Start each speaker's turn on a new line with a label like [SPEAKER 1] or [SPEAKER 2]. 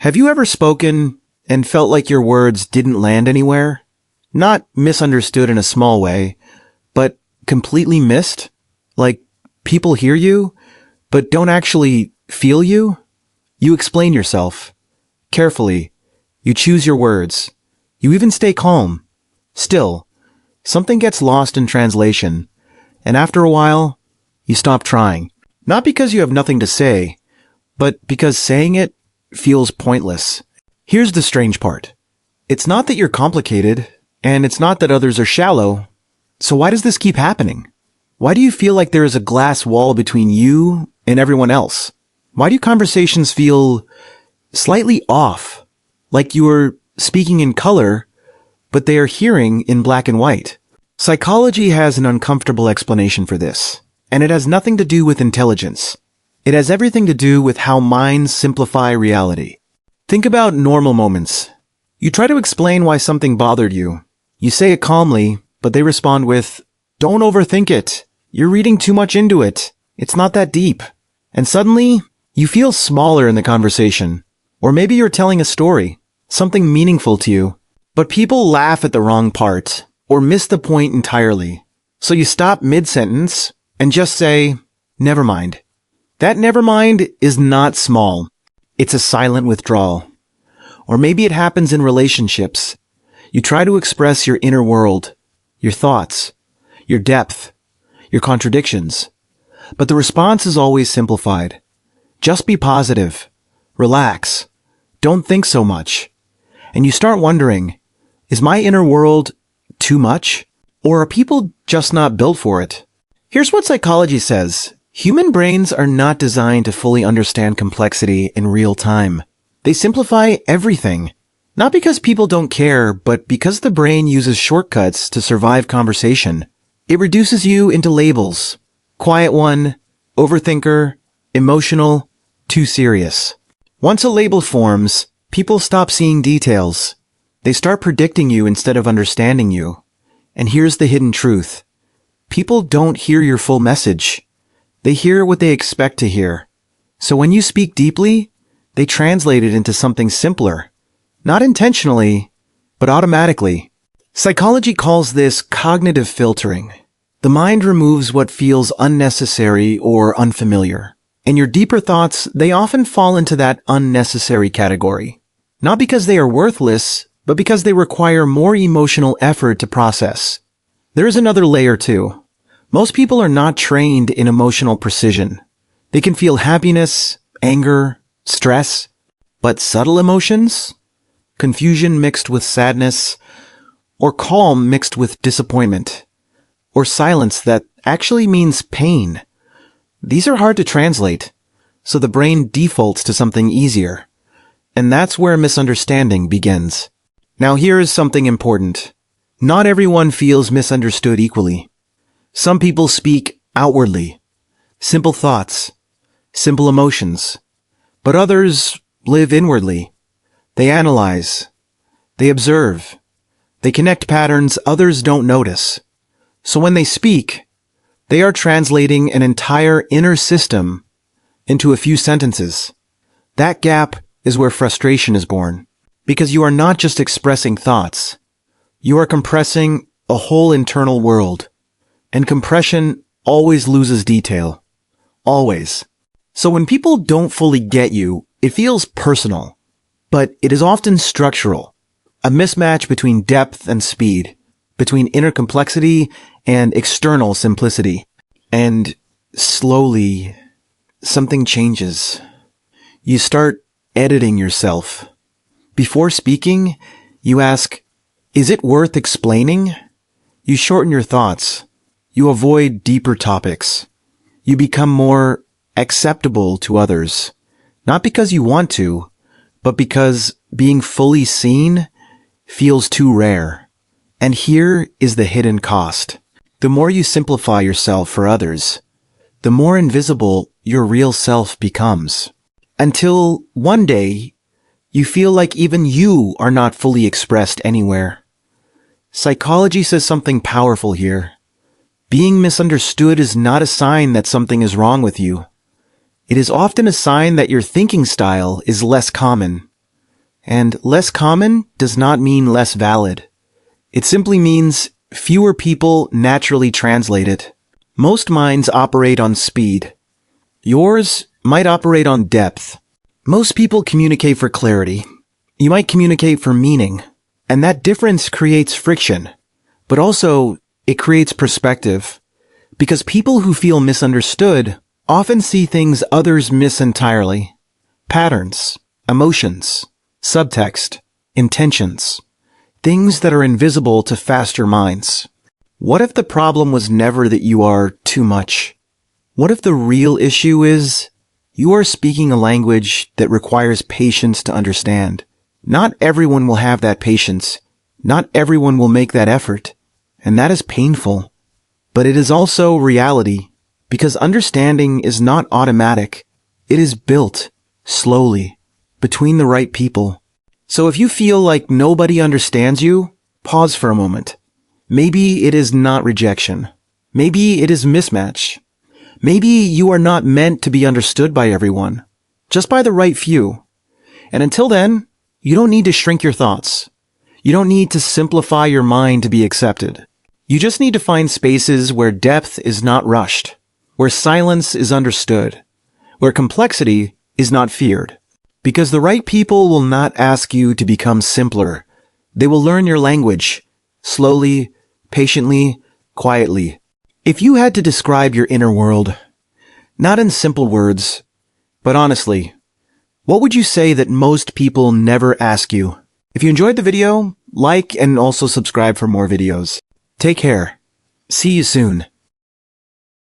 [SPEAKER 1] Have you ever spoken and felt like your words didn't land anywhere? Not misunderstood in a small way, but completely missed? Like people hear you, but don't actually feel you? You explain yourself carefully. You choose your words. You even stay calm. Still, something gets lost in translation, and after a while, you stop trying. Not because you have nothing to say, but because saying it feels pointless. Here's the strange part. It's not that you're complicated, and it's not that others are shallow. So why does this keep happening? Why do you feel like there is a glass wall between you and everyone else? Why do conversations feel slightly off? Like you are speaking in color, but they are hearing in black and white. Psychology has an uncomfortable explanation for this, and it has nothing to do with intelligence. It has everything to do with how minds simplify reality. Think about normal moments. You try to explain why something bothered you. You say it calmly, but they respond with, "Don't overthink it. You're reading too much into it. It's not that deep." And suddenly, you feel smaller in the conversation. Or maybe you're telling a story, something meaningful to you, but people laugh at the wrong part or miss the point entirely. So you stop mid-sentence and just say, "Never mind." That never mind is not small. It's a silent withdrawal. Or maybe it happens in relationships. You try to express your inner world, your thoughts, your depth, your contradictions. But the response is always simplified. Just be positive. Relax. Don't think so much. And you start wondering, is my inner world too much? Or are people just not built for it? Here's what psychology says. Human brains are not designed to fully understand complexity in real time. They simplify everything. Not because people don't care, but because the brain uses shortcuts to survive conversation. It reduces you into labels. Quiet one, overthinker, emotional, too serious. Once a label forms, people stop seeing details. They start predicting you instead of understanding you. And here's the hidden truth. People don't hear your full message. They hear what they expect to hear. So when you speak deeply, they translate it into something simpler. Not intentionally, but automatically. Psychology calls this cognitive filtering. The mind removes what feels unnecessary or unfamiliar. And your deeper thoughts, they often fall into that unnecessary category. Not because they are worthless, but because they require more emotional effort to process. There is another layer too. Most people are not trained in emotional precision. They can feel happiness, anger, stress, but subtle emotions, confusion mixed with sadness, or calm mixed with disappointment, or silence that actually means pain. These are hard to translate, so the brain defaults to something easier. And that's where misunderstanding begins. Now here is something important. Not everyone feels misunderstood equally. Some people speak outwardly, simple thoughts, simple emotions, but others live inwardly. They analyze, they observe, they connect patterns others don't notice. So when they speak, they are translating an entire inner system into a few sentences. That gap is where frustration is born, because you are not just expressing thoughts, you are compressing a whole internal world. And compression always loses detail. Always. So when people don't fully get you, it feels personal. But it is often structural. A mismatch between depth and speed. Between inner complexity and external simplicity. And slowly, something changes. You start editing yourself. Before speaking, you ask, is it worth explaining? You shorten your thoughts. You avoid deeper topics. You become more acceptable to others. Not because you want to, but because being fully seen feels too rare. And here is the hidden cost. The more you simplify yourself for others, the more invisible your real self becomes. Until one day, you feel like even you are not fully expressed anywhere. Psychology says something powerful here. Being misunderstood is not a sign that something is wrong with you. It is often a sign that your thinking style is less common. And less common does not mean less valid. It simply means fewer people naturally translate it. Most minds operate on speed. Yours might operate on depth. Most people communicate for clarity. You might communicate for meaning. And that difference creates friction. But also, it creates perspective. Because people who feel misunderstood often see things others miss entirely. Patterns, emotions, subtext, intentions. Things that are invisible to faster minds. What if the problem was never that you are too much? What if the real issue is you are speaking a language that requires patience to understand? Not everyone will have that patience. Not everyone will make that effort. And that is painful. But it is also reality, because understanding is not automatic. It is built, slowly, between the right people. So if you feel like nobody understands you, pause for a moment. Maybe it is not rejection. Maybe it is mismatch. Maybe you are not meant to be understood by everyone, just by the right few. And until then, you don't need to shrink your thoughts. You don't need to simplify your mind to be accepted. You just need to find spaces where depth is not rushed, where silence is understood, where complexity is not feared. Because the right people will not ask you to become simpler. They will learn your language, slowly, patiently, quietly. If you had to describe your inner world, not in simple words, but honestly, what would you say that most people never ask you? If you enjoyed the video, like and also subscribe for more videos. Take care. See you soon.